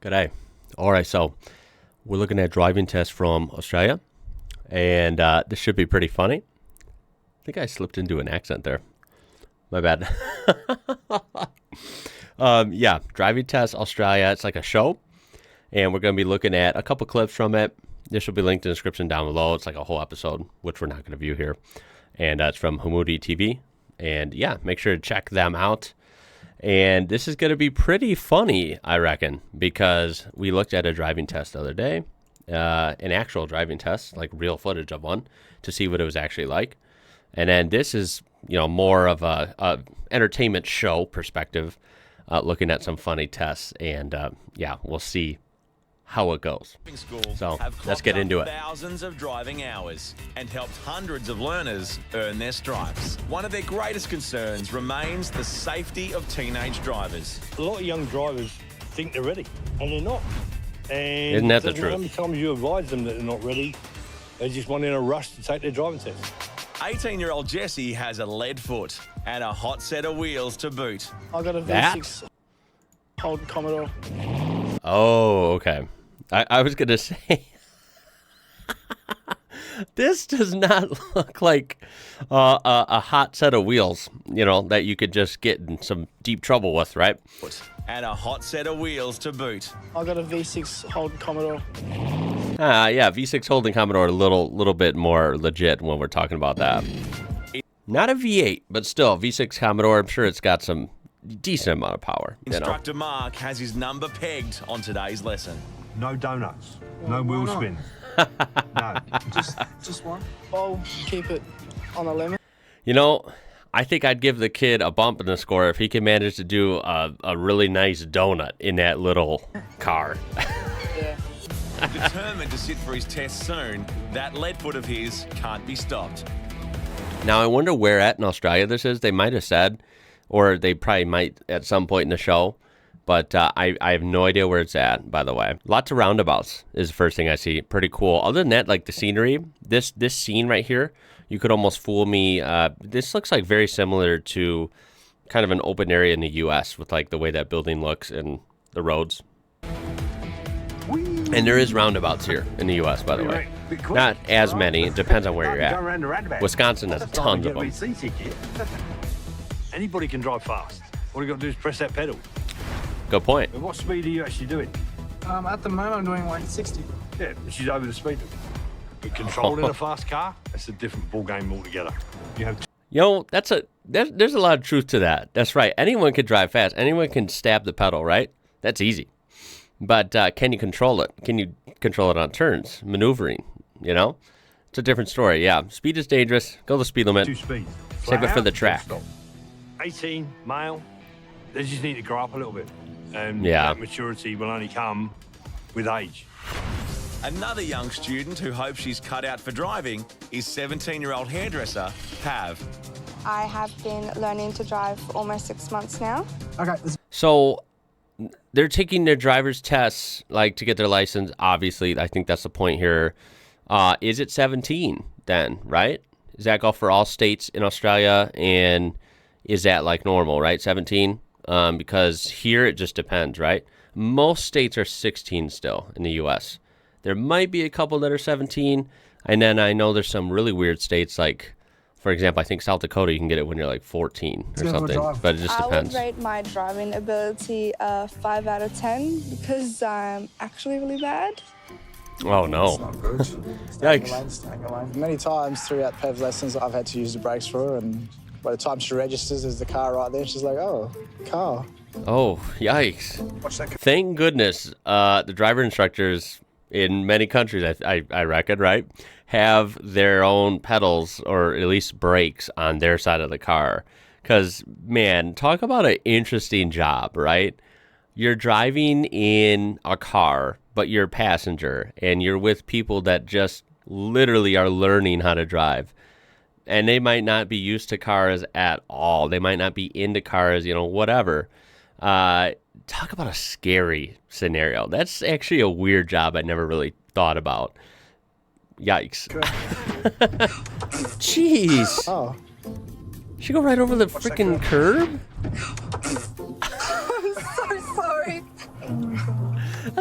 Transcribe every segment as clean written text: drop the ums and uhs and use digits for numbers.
G'day. All right, so we're looking at driving tests from Australia, and this should be pretty funny. I think I slipped into an accent there. My bad. Yeah, driving test Australia. It's like a show, and we're going to be looking at a couple clips from it. This will be linked in the description down below. It's like a whole episode, which we're not going to view here. And it's from Hamudi TV. And yeah, make sure to check them out. And this is going to be pretty funny, I reckon, because we looked at a driving test the other day, an actual driving test, like real footage of one, to see what it was actually like. And then this is, more of a entertainment show perspective, looking at some funny tests. And yeah, we'll see how it goes. So let's get into it. Thousands of driving hours and helped hundreds of learners earn their stripes. One of their greatest concerns remains the safety of teenage drivers. A lot of young drivers think they're ready, and they're not. And isn't that the truth? How many times you advise them that they're not ready, they just want in a rush to take their driving test. 18-year-old Jesse has a lead foot and a hot set of wheels to boot. I got a V6 Holden Commodore. Oh, okay. I was going to say, this does not look like a hot set of wheels, that you could just get in some deep trouble with, right? And a hot set of wheels to boot. I got a V6 Holden Commodore. Yeah, V6 Holden Commodore, a little bit more legit when we're talking about that. Not a V8, but still, V6 Commodore, I'm sure it's got some decent amount of power. Instructor Mark has his number pegged on today's lesson. No donuts, no wheel spin. No, Just one. I'll keep it on the limit. I think I'd give the kid a bump in the score if he can manage to do a really nice donut in that little car. Yeah. Determined to sit for his test soon, that lead foot of his can't be stopped. Now, I wonder where at in Australia this is. They might have said, or they probably might at some point in the show. But I have no idea where it's at, by the way. Lots of roundabouts is the first thing I see. Pretty cool. Other than that, like the scenery, this scene right here, you could almost fool me. This looks like very similar to kind of an open area in the U.S. with like the way that building looks and the roads. And there is roundabouts here in the U.S., by the way. Not as many. It depends on where you're at. Wisconsin has tons of them. Anybody can drive fast. All you got to do is press that pedal. Good point. But what speed are you actually doing? At the moment, I'm doing like 60. Yeah, which is over the speed limit. But controlling a fast car, that's a different ball game altogether. You have. There's a lot of truth to that. That's right. Anyone can drive fast. Anyone can stab the pedal, right? That's easy. But can you control it? Can you control it on turns, maneuvering? It's a different story. Yeah, speed is dangerous. Go the speed limit. 2 speeds. Save it for the track. 18, male. They just need to grow up a little bit. And yeah, that maturity will only come with age. Another young student who hopes she's cut out for driving is 17-year-old hairdresser Pav. I have been learning to drive for almost 6 months now. Okay. So they're taking their driver's tests, like to get their license. Obviously, I think that's the point here. Is it 17 then, right? Does that go for all states in Australia? And is that like normal, right? 17? Because here it just depends, right? Most states are 16 still in the U.S. There might be a couple that are 17. And then I know there's some really weird states like, for example, I think South Dakota, you can get it when you're like 14 or something. But it just depends. I would rate my driving ability 5 out of 10 because I'm actually really bad. Oh, no. It's not good. Yikes. Many times throughout Pav's lessons, I've had to use the brakes for her, and by the time she registers, there's the car right there. She's like, oh, car. Oh, yikes. Thank goodness the driver instructors in many countries, I reckon, right, have their own pedals or at least brakes on their side of the car. Because, man, talk about an interesting job, right? You're driving in a car, but you're a passenger, and you're with people that just literally are learning how to drive. And they might not be used to cars at all. They might not be into cars, whatever. Talk about a scary scenario. That's actually a weird job I never really thought about. Yikes. Jeez. Oh. She go right over the freaking curb? I'm so sorry.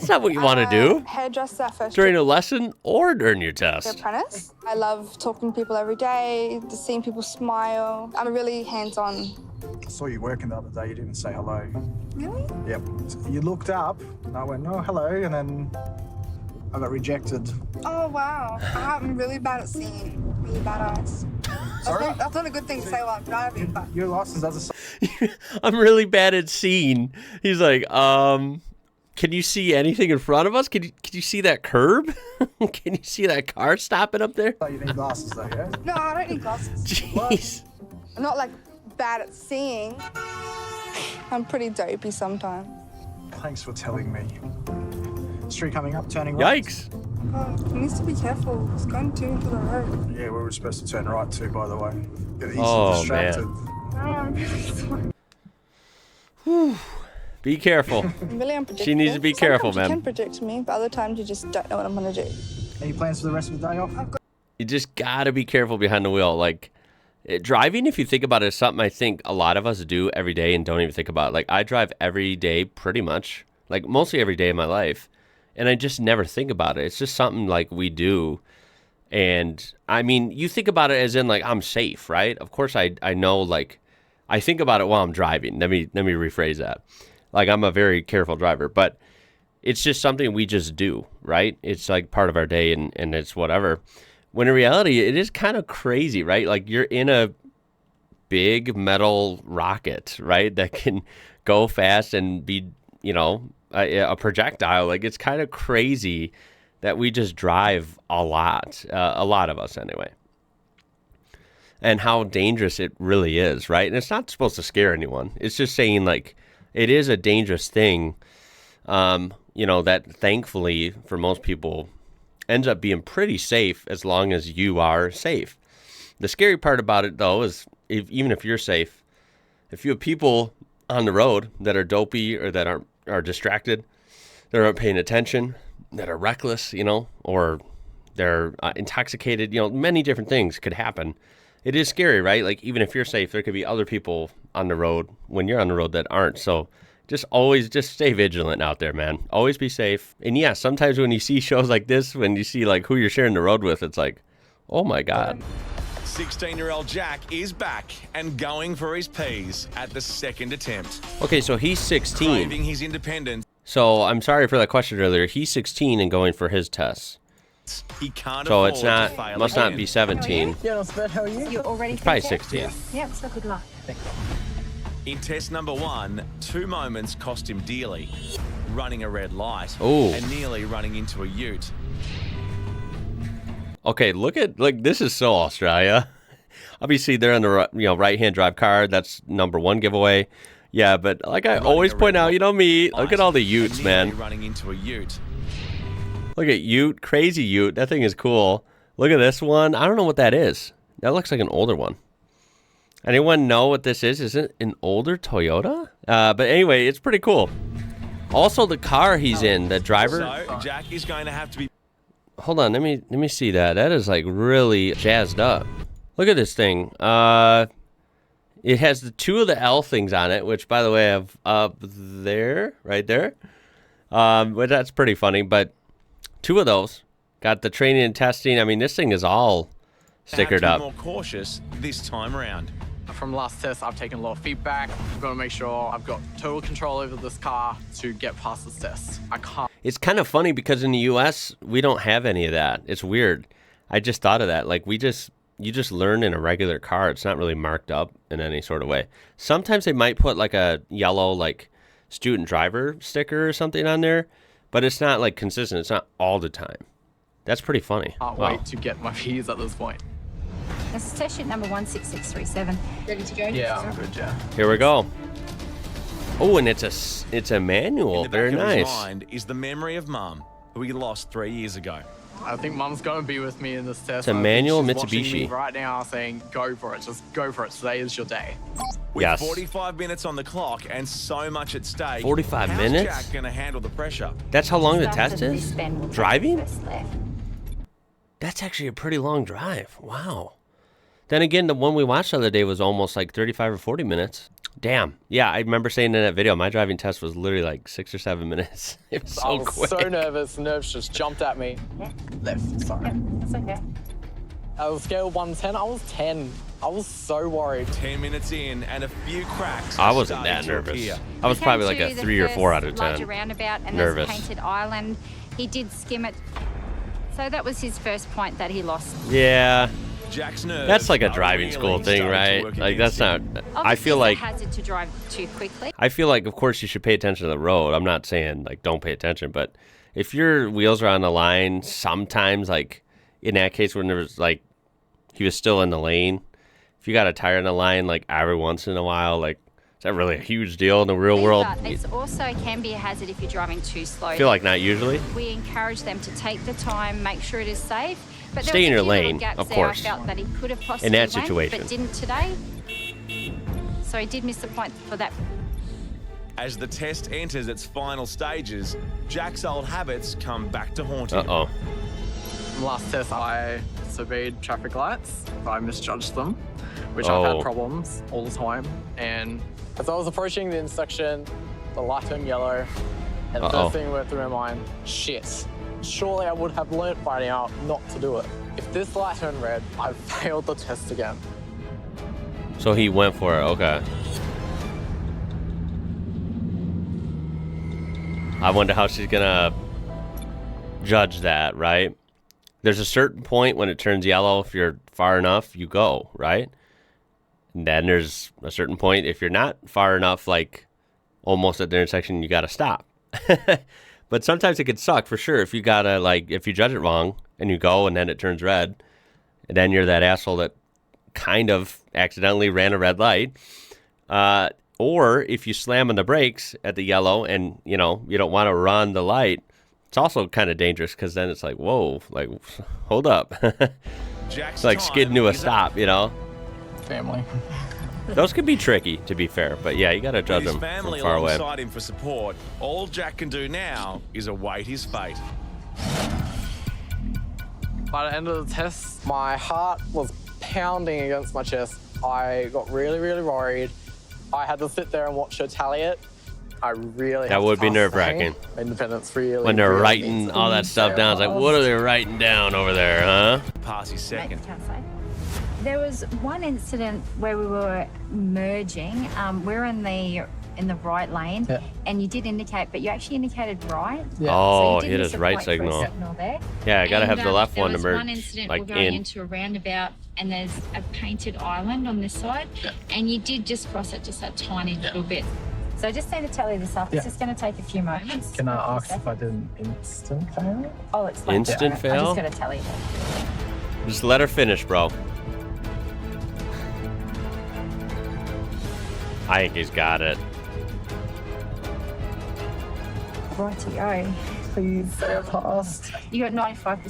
That's not what you want to do Hairdresser first during a lesson or during your test. apprentice. I love talking to people every day, just seeing people smile. I'm really hands-on. I saw you working the other day. You didn't say hello. Really? Yep. You looked up, and I went, "No, hello," and then I got rejected. Oh, wow. I'm really bad at seeing. Really bad eyes. That's not a good thing to say while I'm driving, but... Your license doesn't say... I'm really bad at seeing. He's like, can you see anything in front of us? Can you see that curb? Can you see that car stopping up there? Oh, you need glasses though, yeah? No, I don't need glasses. Jeez. I'm not, like, bad at seeing. I'm pretty dopey sometimes. Thanks for telling me. Street coming up, turning right. Yikes. Oh, he needs to be careful. He's going too into the road. Yeah, we were supposed to turn right too, by the way. Get easily distracted. I'm really sorry. Be careful. I'm really unpredictable. She needs to be careful, Sometimes man. you can predict me, but other times you just don't know what I'm going to do. Any plans for the rest of the day off? You just gotta be careful behind the wheel. Like, driving, if you think about it, is something I think a lot of us do every day and don't even think about. Like, I drive every day pretty much, like mostly every day of my life, and I just never think about it. It's just something like we do. And I mean, you think about it as in like, I'm safe, right? Of course I know, like, I think about it while I'm driving. Let me rephrase that. Like, I'm a very careful driver, but it's just something we just do, right? It's like part of our day, and it's whatever. When in reality, it is kind of crazy, right? Like, you're in a big metal rocket, right? That can go fast and be, you know, a projectile. Like, it's kind of crazy that we just drive a lot of us anyway. And how dangerous it really is, right? And it's not supposed to scare anyone. It's just saying, like, it is a dangerous thing, you know, that thankfully for most people ends up being pretty safe as long as you are safe. The scary part about it, though, is even if you're safe, if you have people on the road that are dopey or that are distracted, that aren't paying attention, that are reckless, you know, or they're intoxicated, you know, many different things could happen. It is scary, right? Like, even if you're safe, there could be other people on the road when you're on the road that aren't. So just stay vigilant out there, man. Always be safe. And yeah, sometimes when you see shows like this, when you see like who you're sharing the road with, it's like, oh my God. 16-year-old Jack is back and going for his P's at the second attempt. Okay, so he's 16. Craving his independence. So I'm sorry for that question earlier. He's 16 and going for his tests. He can't So afford it's to not, fail must again. not be 17. Yeah, not bad. How are you? You're already It's probably 16. Yeah, so good luck. In test number 1, 2 moments cost him dearly. Running a red light Ooh. and nearly running into a ute. Okay, look at, like, this is so Australia. Obviously, they're on the, you know, right-hand drive car. That's number 1 giveaway. Yeah, but like I always point out, you know me, look at all the utes, man. Running into a ute. Look at ute, crazy ute. That thing is cool. Look at this one. I don't know what that is. That looks like an older one. Anyone know what this is? Is it an older Toyota? But anyway, it's pretty cool. Also, the car he's in, the driver. So Jack is going to have to be. Hold on, let me see that. That is like really jazzed up. Look at this thing. It has the 2 of the L things on it, which, by the way, I have up there, right there. But that's pretty funny. But 2 of those. Got the training and testing. I mean, this thing is all stickered up. More cautious this time around. From last test, I've taken a lot of feedback. I've got to make sure I've got total control over this car to get past this test. I can't. It's kind of funny because in the U.S., we don't have any of that. It's weird. I just thought of that. Like, you just learn in a regular car. It's not really marked up in any sort of way. Sometimes they might put like a yellow, like, student driver sticker or something on there, but it's not like consistent. It's not all the time. That's pretty funny. Can't Wow. wait to get my P's at this point. This is test sheet number 16637. Ready to go? Yeah, I'm good, yeah. Here we go. Oh, and it's a manual. In the Very back of his nice. mind is the memory of Mum, who he lost 3 years ago. I think Mum's going to be with me in this test. It's a I think manual she's watching Mitsubishi. me right now saying, go for it. Just go for it. Today is your day. With Yes. 45 minutes on the clock and so much at stake. 45 how's minutes? Jack going to handle the pressure? That's how long the Start test of is? this bend will take Driving? the first left. That's actually a pretty long drive. Wow. Then again, the one we watched the other day was almost like 35 or 40 minutes. Damn. Yeah, I remember saying in that video, my driving test was literally like 6 or 7 minutes. It was so I was quick. so nervous. Nerves just jumped at me. Left, sorry. That's okay. On a scale of 1 to 10, I was 10. I was so worried. 10 minutes in and a few cracks. I wasn't that nervous. I was probably like a 3 or 4 out of 10. Larger roundabout and Nervous. there's Painted Island. He did skim it. So that was his first point that he lost. Yeah. Jack's nerves That's like a are driving really school thing, starting to right? work Like, against that's him. not... I Obviously, feel like... it's a hazard to drive too quickly. I feel like, of course, you should pay attention to the road. I'm not saying, like, don't pay attention. But if your wheels are on the line, sometimes, like, in that case when there was, like, he was still in the lane, if you got a tire in the line, like, every once in a while, like, is that really a huge deal in the real world? But it also can be a hazard if you're driving too slow. I feel like not usually. We encourage them to take the time, make sure it is safe. But there Stay was in a your few little lane, gaps of there course. I felt that he could have possibly In that went, situation. but didn't today. So he did miss the point for that. As the test enters its final stages, Jack's old habits come back to haunt him. Uh-oh. Last test, I disobeyed traffic lights. I misjudged them, which I've Oh. had problems all the time. And as I was approaching the intersection, the light turned yellow, and the Uh-oh. first thing went through my mind, shit. Surely I would have learnt by now not to do it. If this light turned red, I failed the test again. So he went for it. Okay. I wonder how she's gonna judge that, right? There's a certain point when it turns yellow. If you're far enough, you go, right? And then there's a certain point if you're not far enough, like almost at the intersection, you gotta stop. But sometimes it could suck for sure if you gotta, like, if you judge it wrong and you go and then it turns red, and then you're that asshole that kind of accidentally ran a red light. Or if you slam on the brakes at the yellow and, you know, you don't want to run the light, it's also kind of dangerous because then it's like, whoa, like, hold up. It's like skidding to a stop, you know? Family. Those can be tricky, to be fair. But yeah, you got to judge With them his from family far away. alongside him for support, all Jack can do now is await his fate. By the end of the test, my heart was pounding against my chest. I got really, really worried. I had to sit there and watch her tally it. I really That had to would be pass nerve-wracking. today. Independence really. When they're really writing needs all to that be stuff down, it's like, what are they writing down over there, huh? Pass his second. Can't say. There was one incident where we were merging. We're in the right lane, Yeah. and you did indicate, but you actually indicated right. Yeah. Oh, So you did hit miss his a right point for a signal. signal there. Yeah, I got to have And, the left there one to was merge, one incident like, we're going in. into a roundabout, and there's a painted island on this side, and you did just cross it just a tiny little bit. So I just need to tally this up. Yeah. It's just going to take a few moments. Can I ask if I did an instant fail? I'll explain. Instant I'm fail? just going to tell you. Just let her finish, bro. I think he's got it. Righty-o. Please say I passed. You got 95%.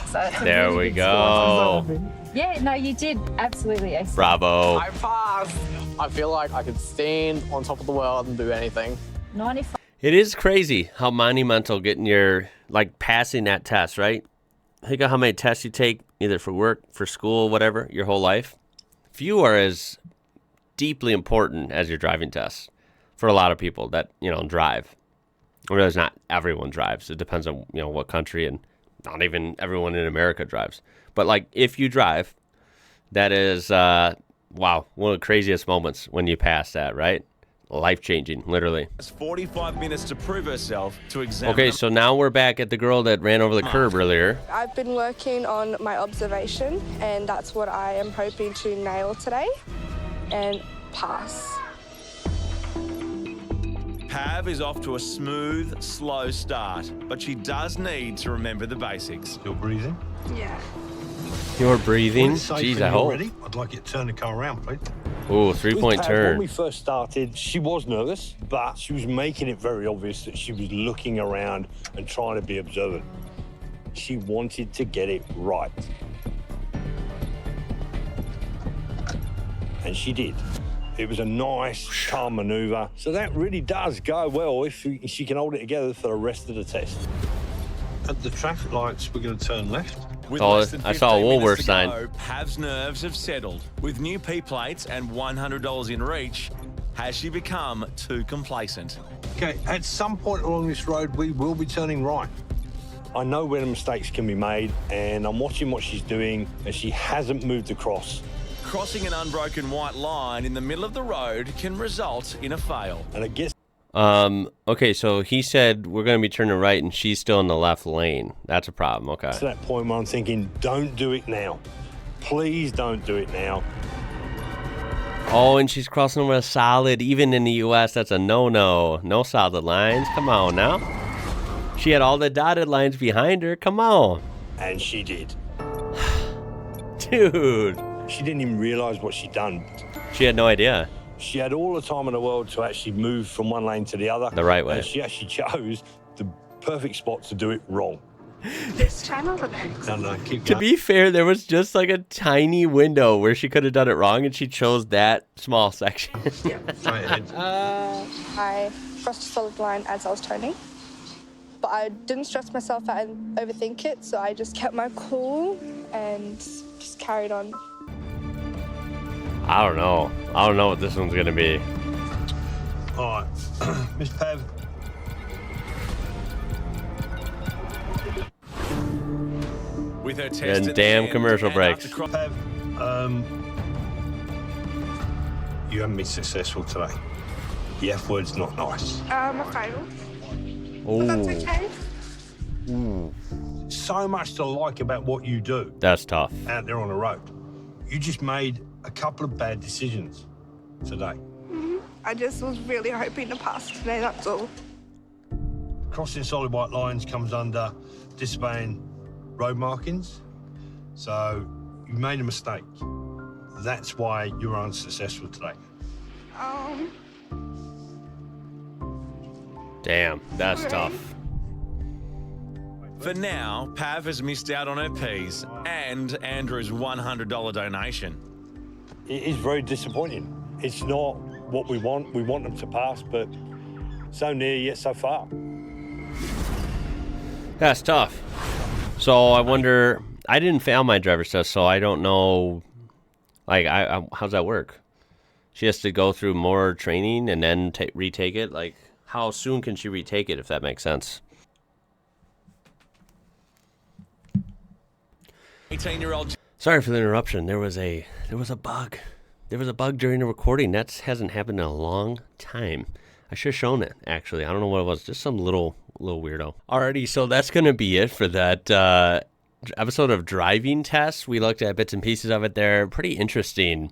So that's a There really we good go. score. Yeah, no, you did absolutely excellent. Bravo. I passed. I feel like I could stand on top of the world and do anything. 95. It is crazy how monumental getting your, like, passing that test, right? Think of how many tests you take, either for work, for school, whatever, your whole life. Few are as deeply important as your driving tests for a lot of people that, you know, drive. I realize not everyone drives. It depends on, you know, what country, and not even everyone in America drives. But, like, if you drive, that is, wow, one of the craziest moments when you pass that, right? Life-changing, literally. It's 45 minutes to prove herself to examine. Okay, so now we're back at the girl that ran over the curb earlier. I've been working on my observation, and that's what I am hoping to nail today and pass. Pav is off to a smooth, slow start, but she does need to remember the basics. Still breathing? Yeah. You're breathing. When it's safe Jeez, and I you're hope. ready, I'd like you to turn the car around, please. Ooh, 3-point When turn. we first started, she was nervous, but she was making it very obvious that she was looking around and trying to be observant. She wanted to get it right. And she did. It was a nice, calm manoeuvre. So that really does go well if she can hold it together for the rest of the test. At the traffic lights, we're going to turn left. With Oh, less than I saw a 15 minutes Woolworth to sign. go, Pav's nerves have settled. With new P plates and $100 in reach, Has she become too complacent? Okay, at some point along this road, we will be turning right. I know where the mistakes can be made, and I'm watching what she's doing, and she hasn't moved across. Crossing an unbroken white line in the middle of the road can result in a fail. And it gets... Okay, so he said we're going to be turning right, and she's still in the left lane. That's a problem, okay. To that point where I'm thinking, don't do it now. Please don't do it now. Oh, and she's crossing over a solid. Even in the U.S., that's a no-no. No solid lines. Come on now. She had all the dotted lines behind her. Come on. And she did. Dude. She didn't even realize what she'd done. She had no idea. She had all the time in the world to actually move from one lane to the other. The right way. And she actually chose the perfect spot to do it wrong. This channel the next. No, keep To going. be fair, there was just like a tiny window where she could have done it wrong, and she chose that small section. Straight ahead. I crossed a solid line as I was turning, but I didn't stress myself out and overthink it, so I just kept my cool and just carried on. I don't know. I don't know what this one's going to be. All right, Miss Pav. With her test And at the damn end, commercial and breaks. after cro- Pav, you haven't been successful today. The F word's not nice. A fail. Oh, That's okay. So much to like about what you do that's tough. out there on the road. You just made a couple of bad decisions today. I just was really hoping to pass today, that's all. Crossing solid white lines comes under disobeying road markings. So you made a mistake. That's why you were unsuccessful today. Damn, that's tough. For now, Pav has missed out on her P's and Andrew's $100 donation. It is very disappointing. It's not what we want. We want them to pass, but so near yet so far. That's tough. So I wonder, I didn't fail my driver's test, so I don't know, like, how's that work? She has to go through more training and then retake it? Like, how soon can she retake it, if that makes sense? 18-year-old Sorry for the interruption. There was a bug. There was a bug during the recording. That hasn't happened in a long time. I should have shown it, actually. I don't know what it was. Just some little weirdo. Alrighty, so that's going to be it for that episode of driving tests. We looked at bits and pieces of it there. Pretty interesting.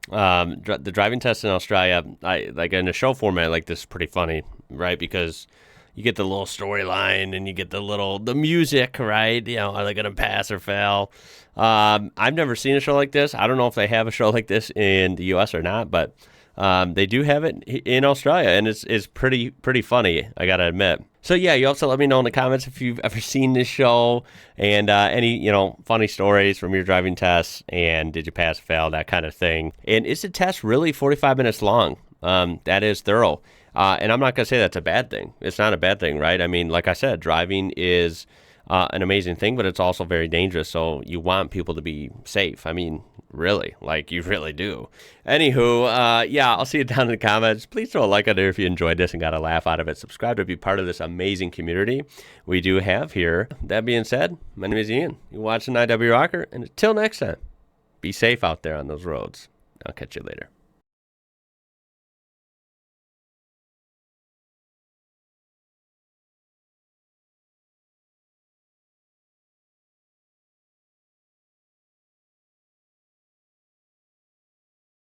The driving test in Australia, like in a show format like this, is pretty funny, right? Because you get the little storyline and you get the music, right? You know, are they going to pass or fail? I've never seen a show like this. I don't know if they have a show like this in the U.S. or not, but they do have it in Australia, and it's pretty funny, I got to admit. So yeah, you also let me know in the comments if you've ever seen this show and any, funny stories from your driving tests, and did you pass or fail, that kind of thing. And is the test really 45 minutes long? That is thorough. And I'm not going to say that's a bad thing. It's not a bad thing, right? I mean, like I said, driving is an amazing thing, but it's also very dangerous. So you want people to be safe. I mean, really, like you really do. Anywho, yeah, I'll see you down in the comments. Please throw a like on there if you enjoyed this and got a laugh out of it. Subscribe to be part of this amazing community we do have here. That being said, my name is Ian. You're watching IWrocker, and until next time, be safe out there on those roads. I'll catch you later.